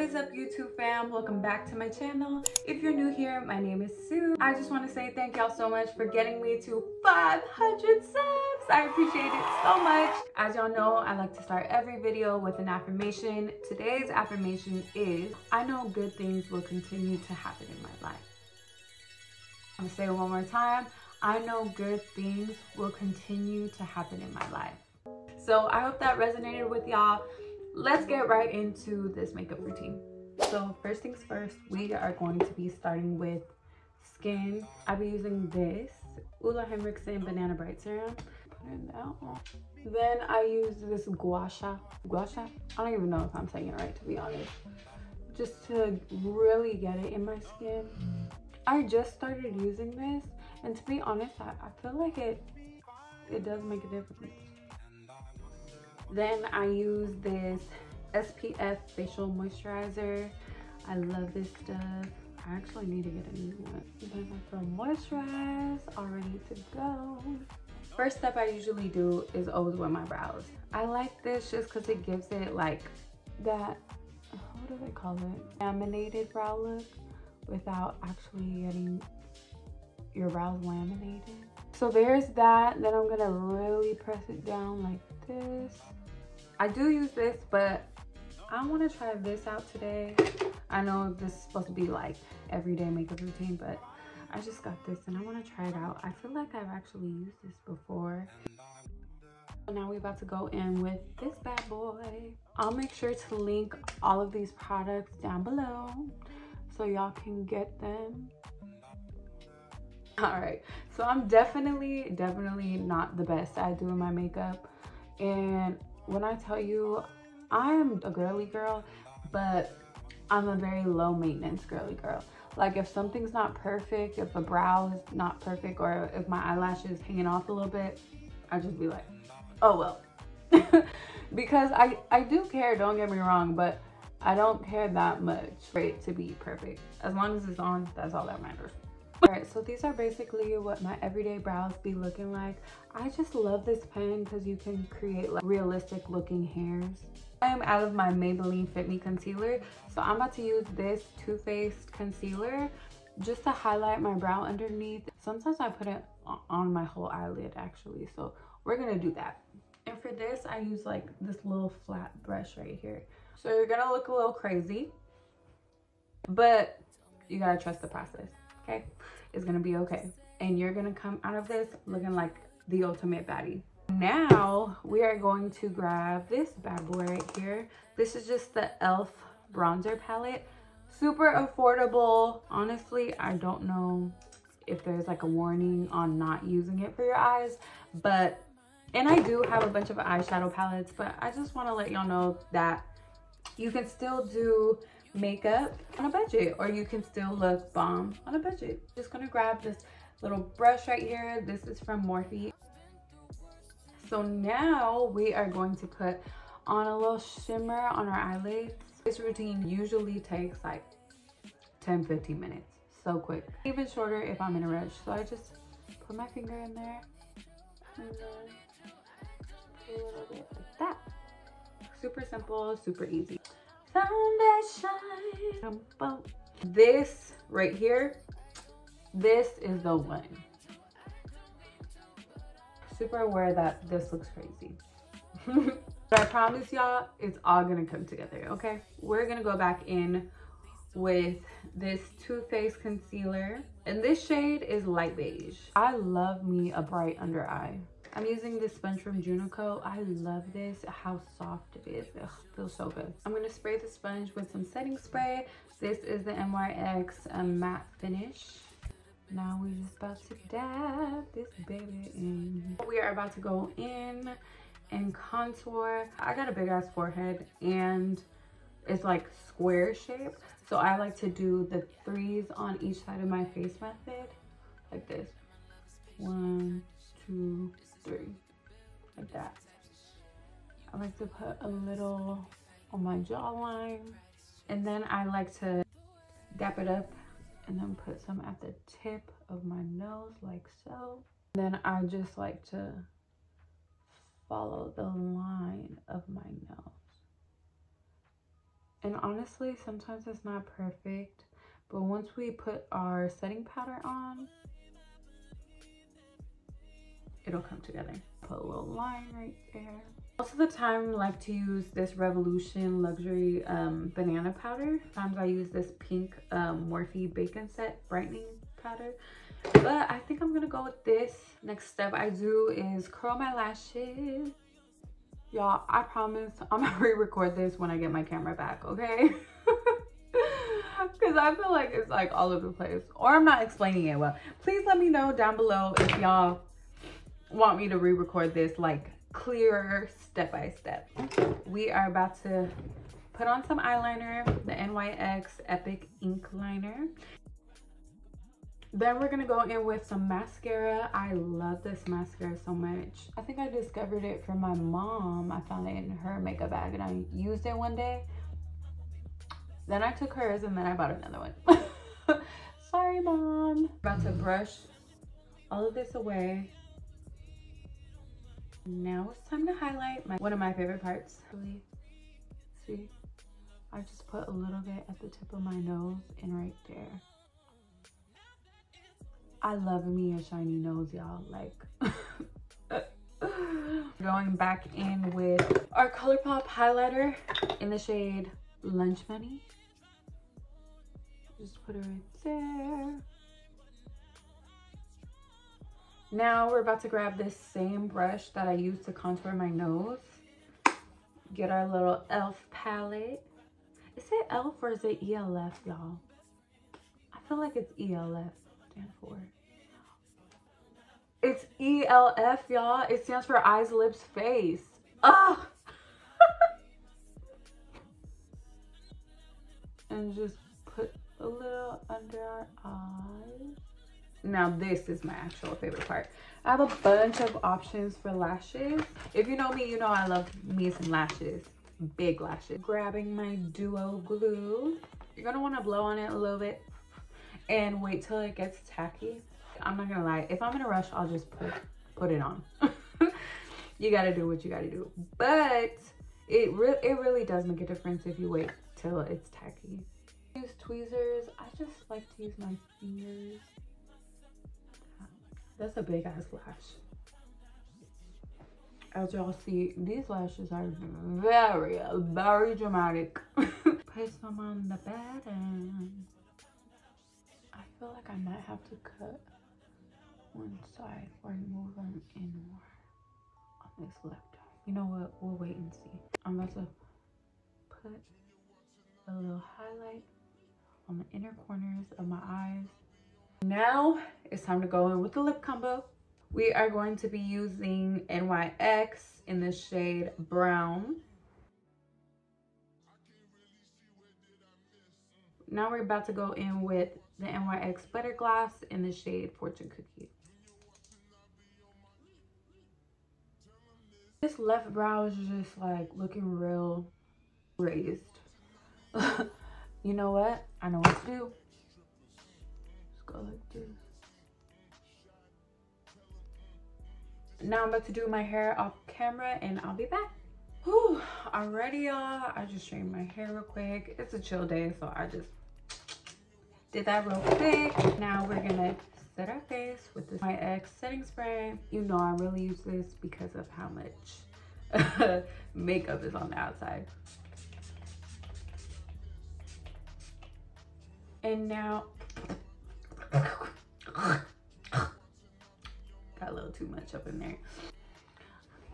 is up, YouTube fam? Welcome back to my channel. If you're new here, my name is Sue. I just want to say thank y'all so much for getting me to 500 subs. I appreciate it so much. As y'all know, I like to start every video with an affirmation. Today's affirmation is, I know good things will continue to happen in my life. I'm gonna say it one more time. I know good things will continue to happen in my life. So I hope that resonated with y'all. Let's get right into this makeup routine. So first things first, we are going to be starting with skin. I'll be using this Ula Henriksen Banana Bright Serum. Put it down. Then I use this gua sha. I don't even know if I'm saying it right, to be honest. Just to really get it in my skin. I just started using this, and to be honest, I feel like it does make a difference. Then I use this SPF facial moisturizer. I love this stuff. I actually need to get a new one. Then I feel moisturized, all ready to go. First step I usually do is always with my brows. I like this just because it gives it like that, what do they call it? Laminated brow look without actually getting your brows laminated. So there's that. Then I'm gonna really press it down like this. I do use this, but I want to try this out today. I know this is supposed to be like everyday makeup routine, but I just got this and I want to try it out. I feel like I've actually used this before. So now we're about to go in with this bad boy. I'll make sure to link all of these products down below so y'all can get them. All right, so I'm definitely not the best at doing my makeup, and when I tell you I am a girly girl, but I'm a very low maintenance girly girl. Like if something's not perfect, if a brow is not perfect, or if my eyelash is hanging off a little bit, I just be like, oh well. Because I do care, don't get me wrong, but I don't care that much for it to be perfect. As long as it's on, that's all that matters. Alright, so these are basically what my everyday brows be looking like. I just love this pen because you can create like realistic looking hairs. I am out of my Maybelline Fit Me concealer, so I'm about to use this Too Faced concealer just to highlight my brow underneath. Sometimes I put it on my whole eyelid actually, so we're gonna do that. And for this, I use like this little flat brush right here. So you're gonna look a little crazy, but you gotta trust the process. Okay, it's gonna be okay, and you're gonna come out of this looking like the ultimate baddie. Now we are going to grab this bad boy right here. This is just the e.l.f. bronzer palette. Super affordable. Honestly, I don't know if there's like a warning on not using it for your eyes, but and I do have a bunch of eyeshadow palettes, but I just want to let y'all know that you can still do makeup on a budget, or you can still look bomb on a budget. Just gonna grab this little brush right here. This is from Morphe. So now we are going to put on a little shimmer on our eyelids. This routine usually takes like 10-15 minutes, so quick, even shorter if I'm in a rush. So I just put my finger in there and then do a little bit like that. Super simple, super easy. Foundation. This right here, this is the one. Super aware that this looks crazy. But I promise y'all, it's all gonna come together, okay? We're gonna go back in with this Too Faced concealer, and this shade is light beige. I love me a bright under eye. I'm using this sponge from Junico. I love this, how soft it is. Ugh, feels so good. I'm gonna spray the sponge with some setting spray. This is the NYX matte finish. Now we're just about to dab this baby in. We are about to go in and contour. I got a big ass forehead and it's like square shape. So I like to do the threes on each side of my face method, like this. 1, 2, 3, like that. I like to put a little on my jawline, and then I like to dap it up and then put some at the tip of my nose like so. Then I just like to follow the line of my nose And honestly, sometimes it's not perfect, but once we put our setting powder on, it'll come together. Put a little line right there. Most of the time, I like to use this Revolution Luxury banana powder. Sometimes I use this pink Morphe Bacon Set brightening powder. But I think I'm gonna go with this. Next step I do is curl my lashes. Y'all, I promise I'm gonna re-record this when I get my camera back, okay? Because I feel like it's like all over the place. Or I'm not explaining it well. Please let me know down below if y'all want me to re-record this like clearer step by step. We are about to put on some eyeliner, the NYX Epic Ink Liner. Then we're gonna go in with some mascara. I love this mascara so much. I think I discovered it from my mom. I found it in her makeup bag and I used it one day. Then I took hers and then I bought another one. Sorry, Mom. About to brush all of this away. Now it's time to highlight one of my favorite parts. See, I just put a little bit at the tip of my nose and right there. I love me a shiny nose, y'all. Like, going back in with our ColourPop highlighter in the shade Lunch Money. Just put it right there. Now we're about to grab this same brush that I used to contour my nose. Get our little e.l.f. palette. Is it e.l.f. or is it ELF, y'all? I feel like it's ELF stand for. It's ELF, y'all. It stands for eyes, lips, face. Ugh. And just put a little under our eyes. Now this is my actual favorite part. I have a bunch of options for lashes. If you know me, you know I love me some lashes. Big lashes. Grabbing my duo glue. You're gonna wanna blow on it a little bit and wait till it gets tacky. I'm not gonna lie, if I'm in a rush, I'll just put it on. You gotta do what you gotta do. But it really does make a difference if you wait till it's tacky. Use tweezers. I just like to use my fingers. That's a big ass lash. As y'all see, these lashes are very, very dramatic. Put some on the bottom. I feel like I might have to cut one side or move them in more on this left eye. You know what? We'll wait and see. I'm about to put a little highlight on the inner corners of my eyes. Now it's time to go in with the lip combo. We are going to be using NYX in the shade Brown. Now we're about to go in with the NYX Butter Gloss in the shade Fortune Cookie. This left brow is just like looking real raised. You know what? I know what to do. Just go like this. Now I'm about to do my hair off camera and I'll be back. Whew, alrighty y'all. I just straightened my hair real quick. It's a chill day, so I just did that real quick. Now we're gonna set our face with this NYX setting spray. You know I really use this because of how much makeup is on the outside. And now, got a little too much up in there.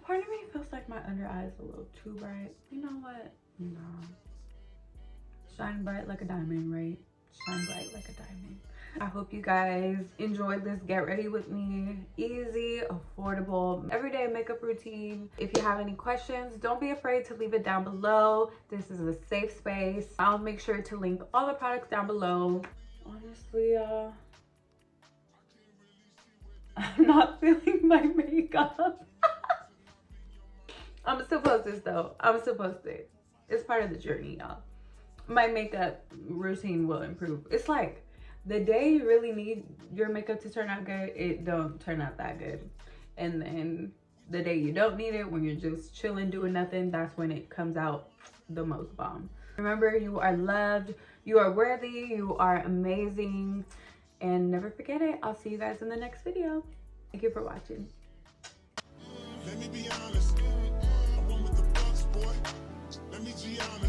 Part of me feels like my under eye is a little too bright. You know what? No. Shine bright like a diamond, right? Shine bright like a diamond. I hope you guys enjoyed this get ready with me, easy, affordable, everyday makeup routine. If you have any questions, don't be afraid to leave it down below. This is a safe space. I'll make sure to link all the products down below. Honestly, I'm not feeling my makeup. I'm still post this though. I'm still post it. It's part of the journey, y'all. My makeup routine will improve. It's like the day you really need your makeup to turn out good, it don't turn out that good. And then the day you don't need it, when you're just chilling doing nothing, that's when it comes out the most bomb. Remember, you are loved, you are worthy, you are amazing, and never forget it. I'll see you guys in the next video. Thank you for watching. Let me be honest. I went with the Bucks, boy. Let me be honest.